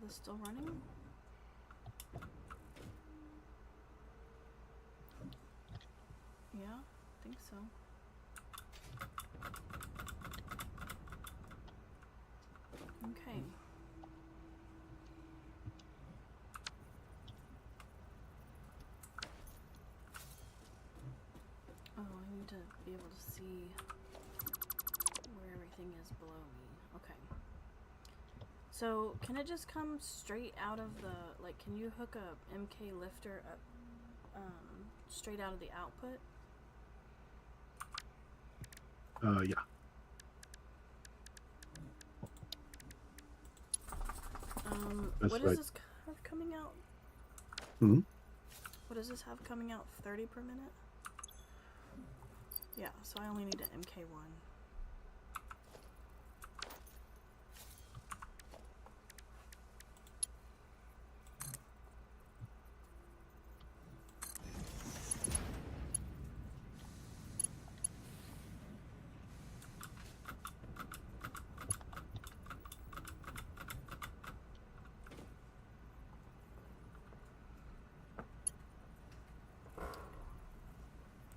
this still running? Yeah, I think so. Okay. Oh, I need to be able to see where everything is below me. Okay. So, can it just come straight out of the, like, can you hook a MK lifter up, straight out of the output? Yeah. What does this have coming out? Mm-hmm. What does this have coming out? 30 per minute? Yeah, so I only need an MK1.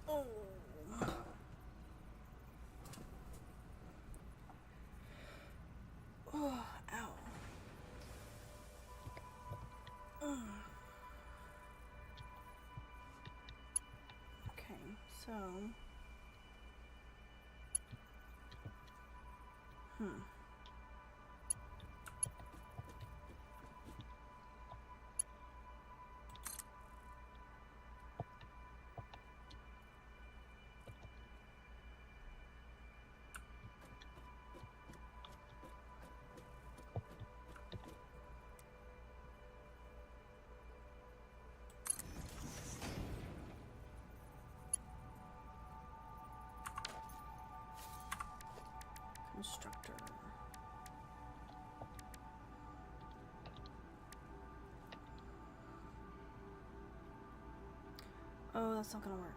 Oh. Oh, ow. Okay, so... Constructor. Oh, that's not gonna work.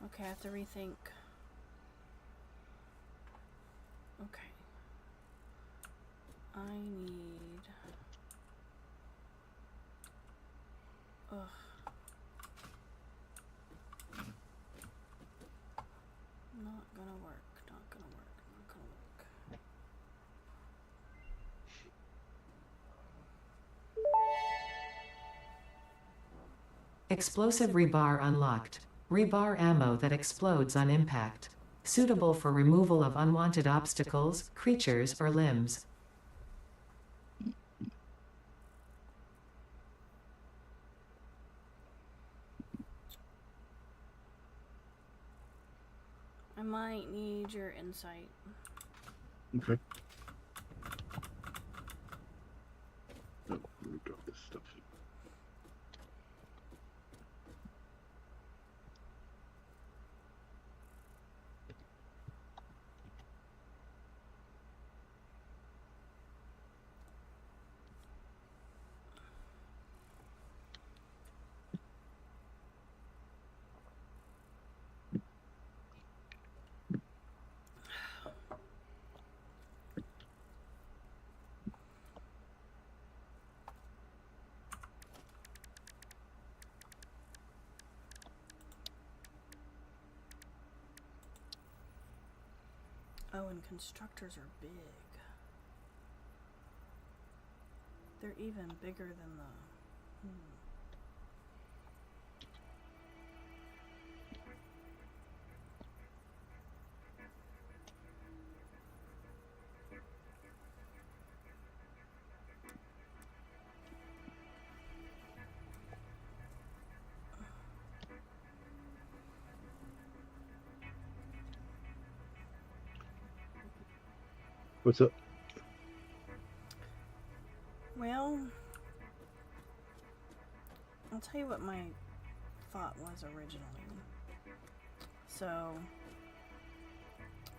Okay, I have to rethink. Okay. I need... Ugh. Not gonna work, not gonna work, not gonna work. Explosive rebar unlocked. Rebar ammo that explodes on impact. Suitable for removal of unwanted obstacles, creatures, or limbs. I might need your insight. Okay. Oh, let me drop this stuff. Oh, and constructors are big. They're even bigger than the... What's up? Well, I'll tell you what my thought was originally. So,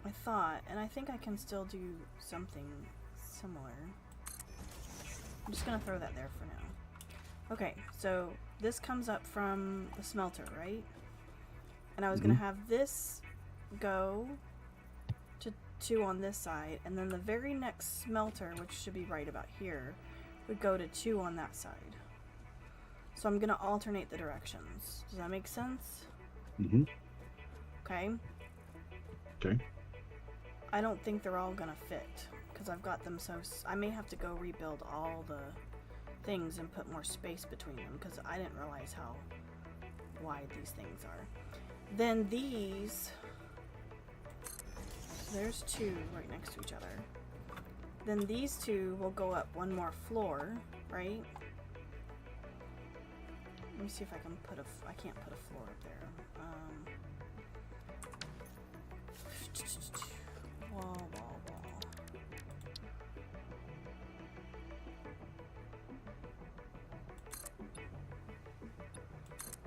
I thought, and I think I can still do something similar. I'm just gonna throw that there for now. Okay, so this comes up from the smelter, right? And I was gonna have this go to 2 on this side, and then the very next smelter, which should be right about here, would go to 2 on that side. So I'm gonna alternate the directions. Does that make sense? Mm-hmm. Okay. Okay. I don't think they're all gonna fit because I've got them so. I may have to go rebuild all the things and put more space between them because I didn't realize how wide these things are. Then these. There's 2 right next to each other. Then these 2 will go up 1 more floor, right? Let me see if I can put I can't put a floor up there. Wall.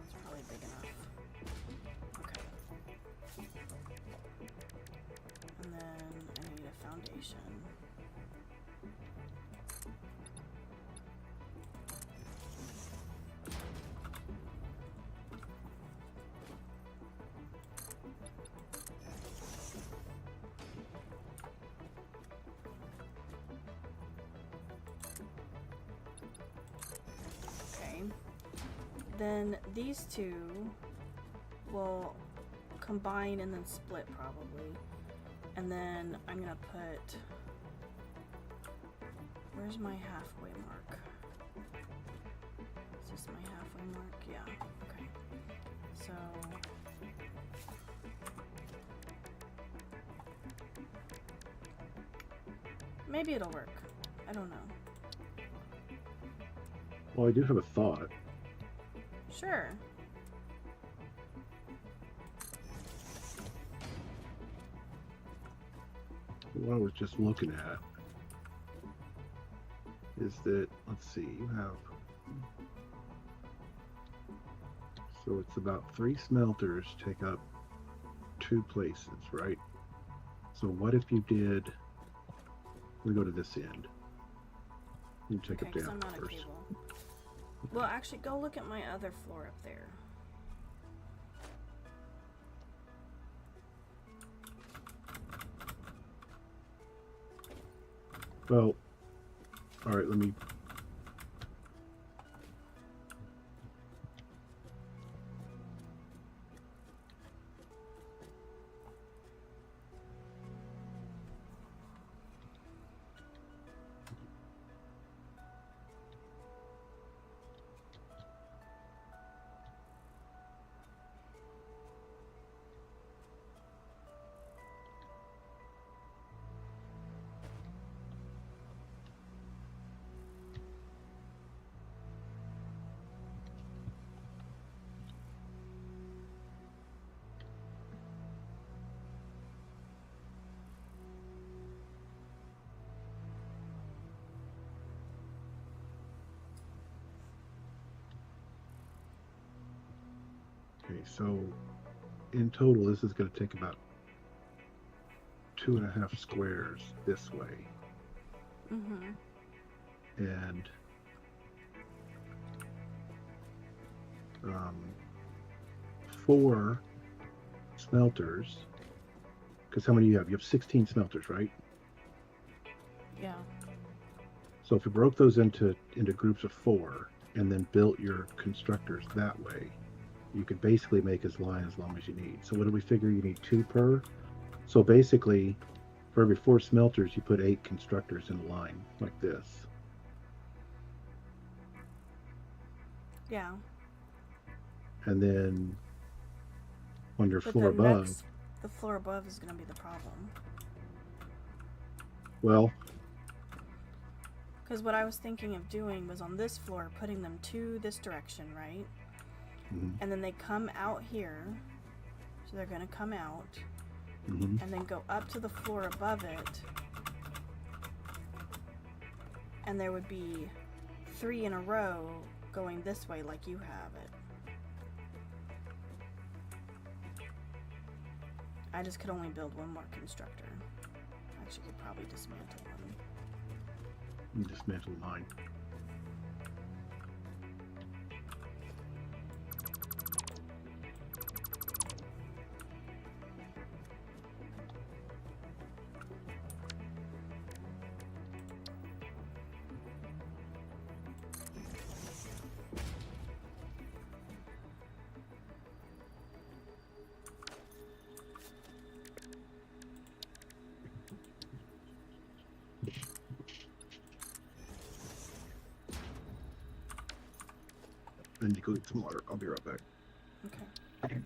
It's probably big enough. Okay. And then I need a foundation. Then these 2 will combine and then split probably. And then I'm gonna put, where's my halfway mark? Is this my halfway mark? Yeah, okay. So, maybe it'll work. I don't know. Well, I do have a thought. Sure. What I was just looking at is that, let's see, you have, so it's about 3 smelters take up 2 places, right? So what if you did, we go to this end. You take Okay, it 'cause down I'm out of first. cable. Well, actually, go look at my other floor up there. Well, all right, let me. Okay, so in total, this is going to take about 2.5 squares this way. Mm-hmm. And 4 smelters. Because how many do you have? You have 16 smelters, right? Yeah. So if you broke those into groups of 4 and then built your constructors that way, you could basically make as long as you need. So what do we figure? You need 2 per. So basically, for every 4 smelters, you put 8 constructors in a line like this. Yeah. And then on your But floor above, the floor above is going to be the problem. well, Because what I was thinking of doing was on this floor, putting them to this direction, right? And then they come out here. So they're going to come out. And then go up to the floor above it. and there would be 3 in a row going this way like you have it. I just could only build 1 more constructor. Actually, could probably dismantle one. You dismantle 9. And you go get some water. I'll be right back. Okay.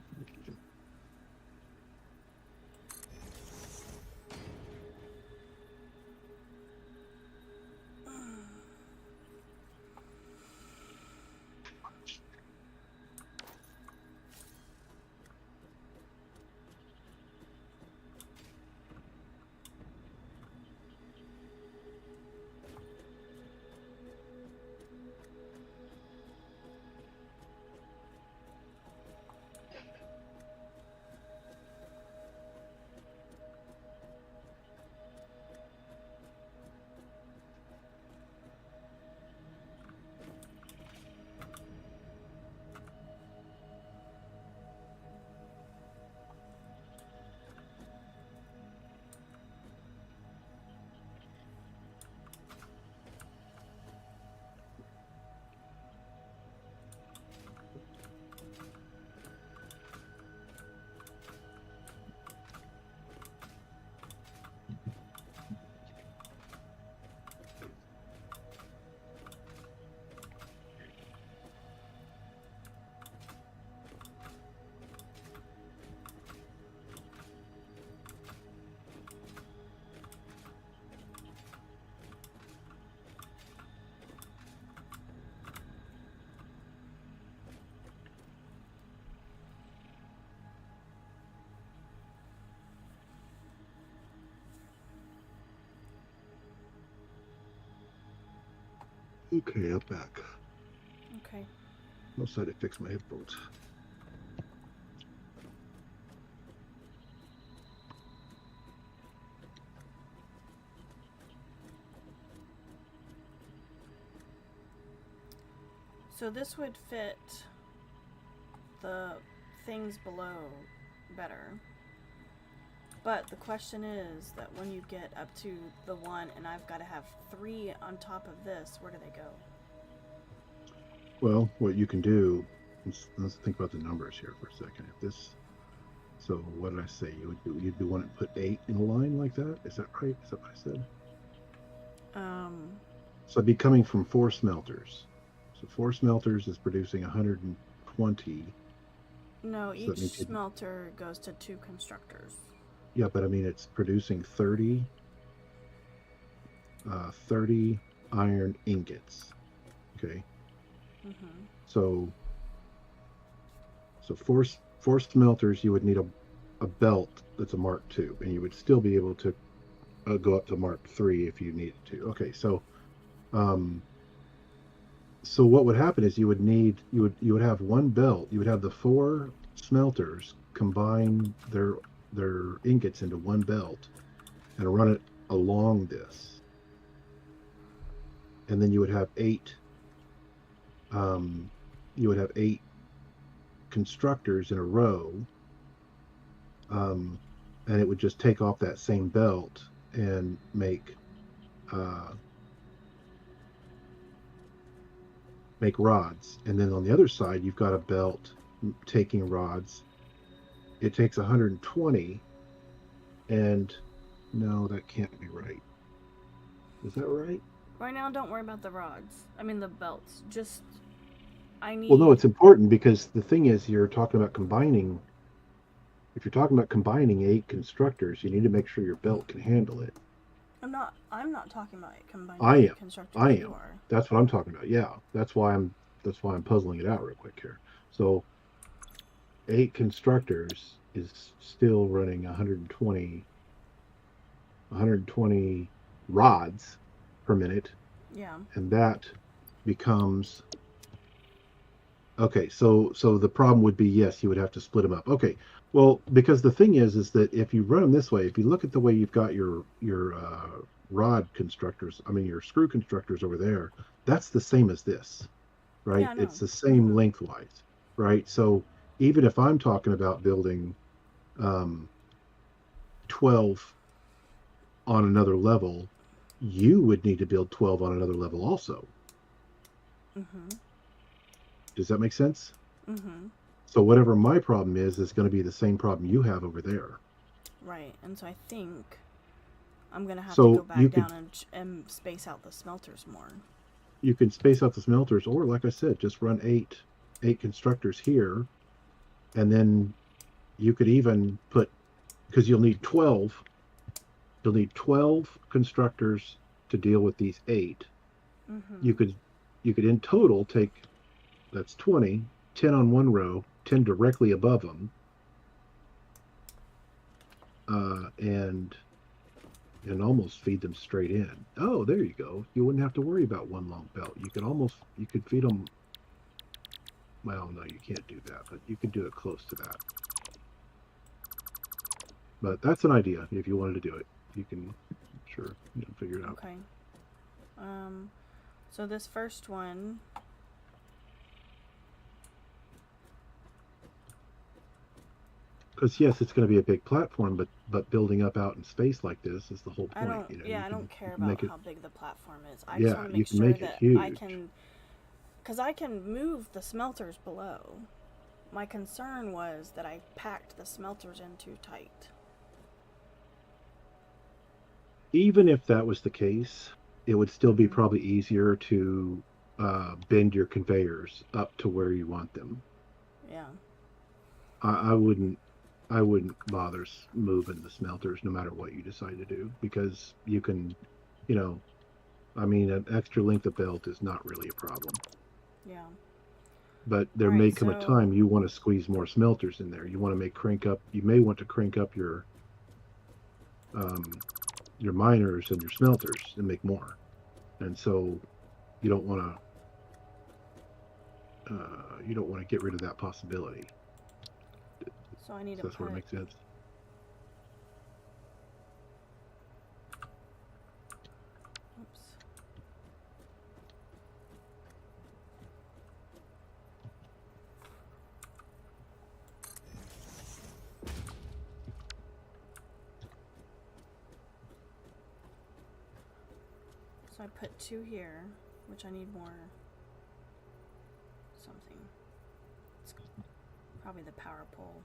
Okay, I'm back. Okay. Must have to fix my headphones. So this would fit the things below better. But the question is that when you get up to the 1 and I've got to have 3 on top of this, where do they go? Well, what you can do, let's think about the numbers here for a second. If this, so what did I say? You'd do want to put 8 in a line like that? Is that right? Is that what I said? So it'd be coming from 4 smelters. So 4 smelters is producing 120. No, So each that means smelter goes to 2 constructors. Yeah, but I mean it's producing 30 iron ingots. Okay. Mm-hmm. So 4 smelters, you would need a belt that's a Mark II, and you would still be able to go up to Mark III if you needed to. Okay, so so what would happen is you would have one belt. You would have the 4 smelters combine their ingots into one belt and run it along this, and then you would have 8 constructors in a row, and it would just take off that same belt and make rods. And then on the other side you've got a belt taking rods. It takes 120, and no, that can't be right. Is that right? Right now, don't worry about the rods. I mean the belts. Just, I need... Well, no, it's important because the thing is, you're talking about combining. If you're talking about combining 8 constructors, you need to make sure your belt can handle it. I'm not talking about combining I am. constructors. I You am. are. That's what I'm talking about. Yeah, that's why I'm puzzling it out real quick here. So 8 constructors is still running 120 rods per minute, Yeah. and that becomes okay. So the problem would be, yes, you would have to split them up. Okay, well, because the thing is that if you run them this way, if you look at the way you've got your rod constructors, I mean your screw constructors over there, that's the same as this, Yeah, right? I know. It's the same lengthwise, right? So even if I'm talking about building um, 12 on another level, you would need to build 12 on another level also. Mm-hmm. Does that make sense? Mm-hmm. So whatever my problem is going to be the same problem you have over there. Right. And so I think I'm gonna have to go So back down and space out the smelters more. you can space out the smelters, or like I said, just run eight constructors here, and then you could even put, because you'll need 12 constructors to deal with these eight. You Mm-hmm. could you could in total take, that's 20, 10 on one row, 10 directly above them, and almost feed them straight in. Oh, there you go. You wouldn't have to worry about one long belt. You could feed them. Well, no, you can't do that, but you could do it close to that. But that's an idea. If you wanted to do it, you can, sure, figure it out. Okay. Um, so this first one, Because yes, it's going to be a big platform, but building up out in space like this is the whole I point. don't. You Yeah, I don't you care can about make it. how big the platform is. I just Yeah, want to you make can sure make it that I huge. can, because I can move the smelters below. My concern was that I packed the smelters in too tight. Even if that was the case, it would still be Mm-hmm. probably easier to bend your conveyors up to where you want them. Yeah. I wouldn't. I wouldn't bother moving the smelters no matter what you decide to do, because you can, you know, I mean, an extra length of belt is not really a problem. Yeah. But All there right. may come a So. time you want to squeeze more smelters in there. You may want to crank up um, your miners and your smelters and make more. And so you don't want you don't want to get rid of that possibility. So I need to So that's where it put. makes sense. Oops. So I put 2 here, which I need more. Something. It's probably the power pole.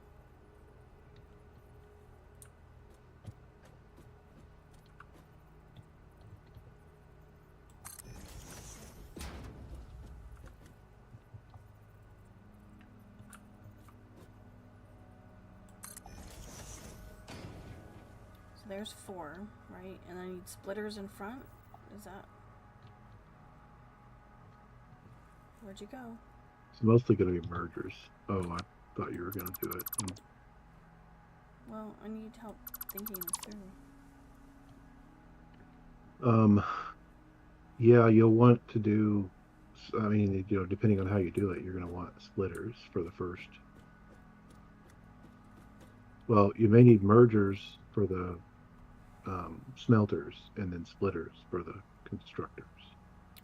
So there's 4, right? And I need splitters in front. Is that? Where'd you go? It's mostly going to be mergers. Oh, I thought you were going to do it. Well, I need help thinking this through. Yeah, you'll want to do. I mean, depending on how you do it, you're going to want splitters for the first. Well, you may need mergers for the smelters, and then splitters for the constructors.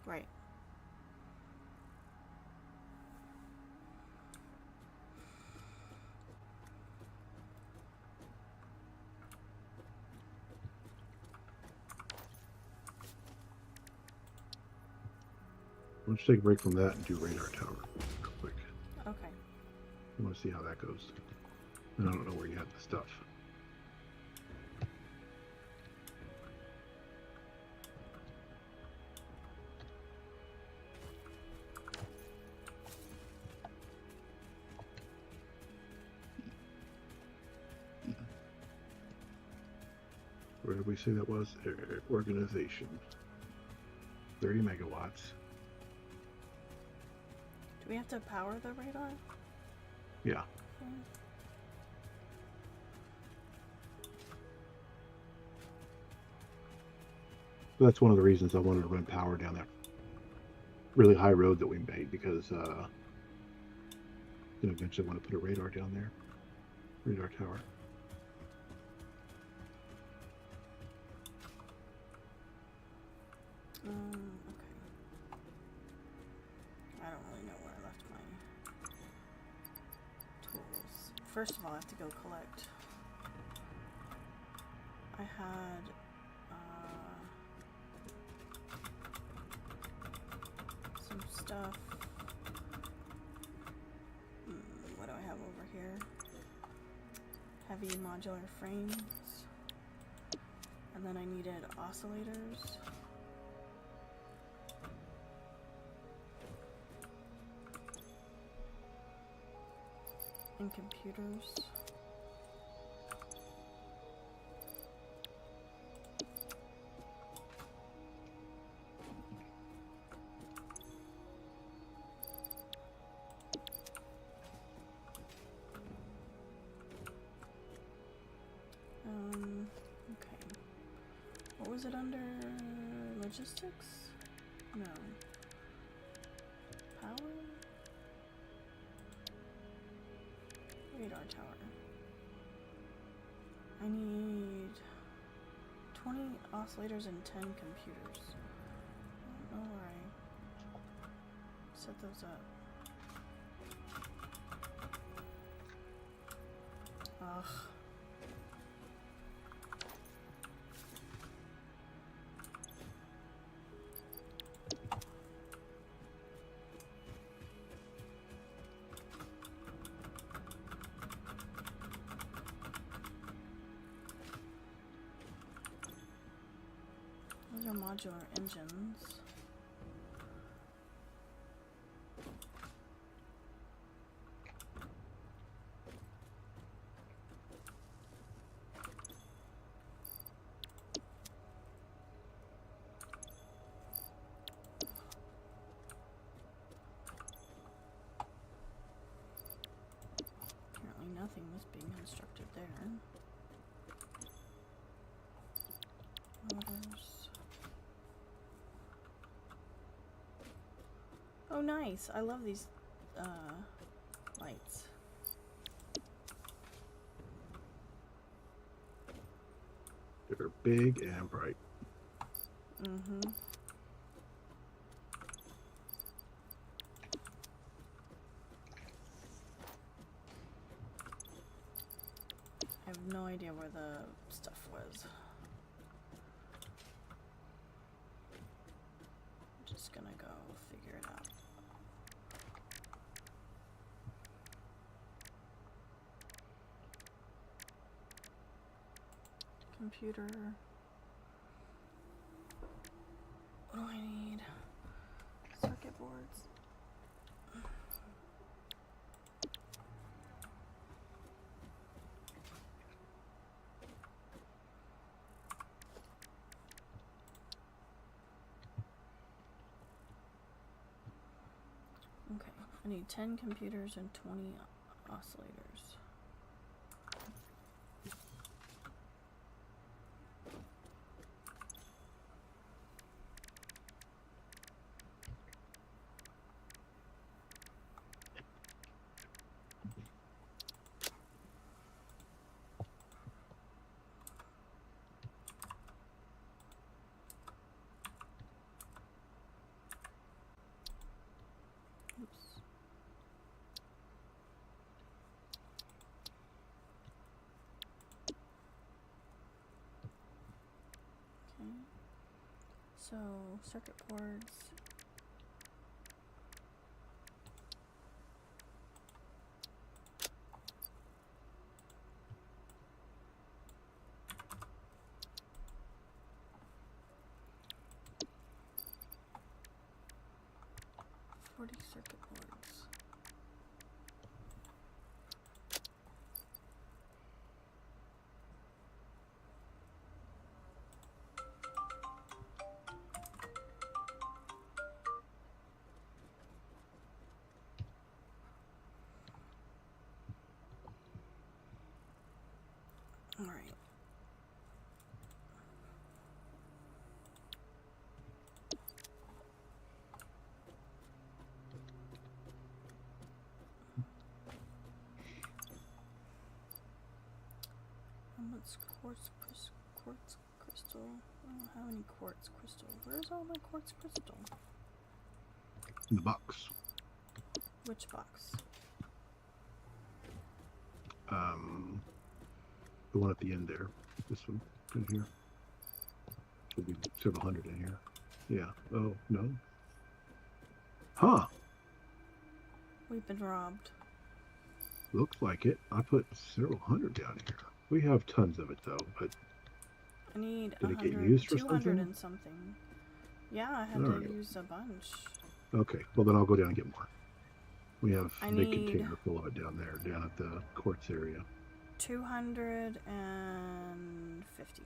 Right. Let's take a break from that and do radar tower real quick. Okay. I want to see how that goes. And I don't know where you had the stuff. Where did we say that was? Organization. 30 megawatts. Do we have to power the radar? Yeah. Okay. So that's one of the reasons I wanted to run power down that really high road that we made, because eventually want to put a radar down there, radar tower. Okay. I don't really know where I left my tools. First of all, I have to go collect. I had some stuff. What do I have over here? Heavy modular frames. And then I needed oscillators. And computers. Okay. What was it under? Logistics? No. Power? Radar tower. I need 20 oscillators and 10 computers. I don't know where I set those up. Ugh. Those are modular engines. Apparently nothing was being constructed there. Motors. Oh, nice. I love these lights. They're big and bright. Mm-hmm. I have no idea where the stuff was. I'm just gonna go figure it out. Computer. What do I need? Circuit boards. Okay, I need 10 computers and 20 oscillators. Oops. Okay. So, circuit boards. Circuit boards. All right. Quartz crystal. I don't have any quartz crystal. Where's all my quartz crystal? In the box. Which box? The one at the end there. This one in here. There'll be several hundred in here. Yeah. Oh, no. Huh. We've been robbed. Looks like it. I put several hundred down here. We have tons of it, though, but I need did it get 100, used for 200 something? and something. Yeah, I had All to right. use a bunch. Okay. Well, then I'll go down and get more. We have I a big need- container full of it down there, down at the quartz area. 250.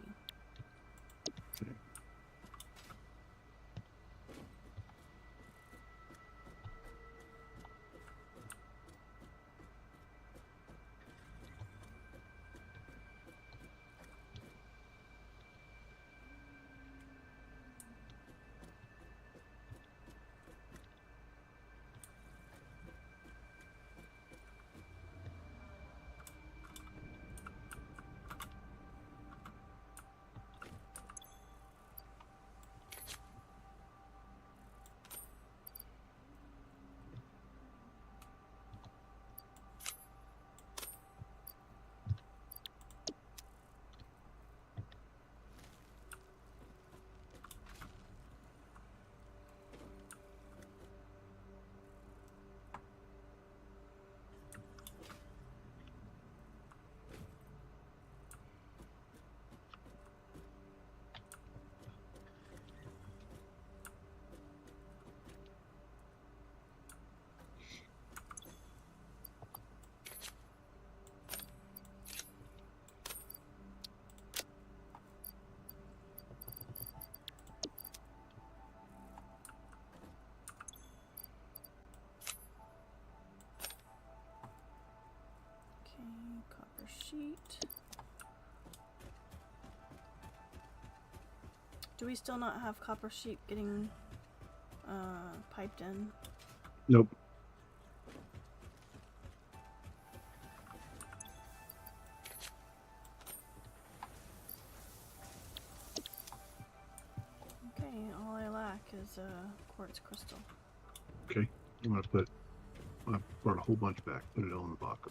Okay, copper sheet. Do we still not have copper sheet getting piped in? Nope. Okay, all I lack is quartz crystal. Okay. I brought a whole bunch back. Put it all in the box.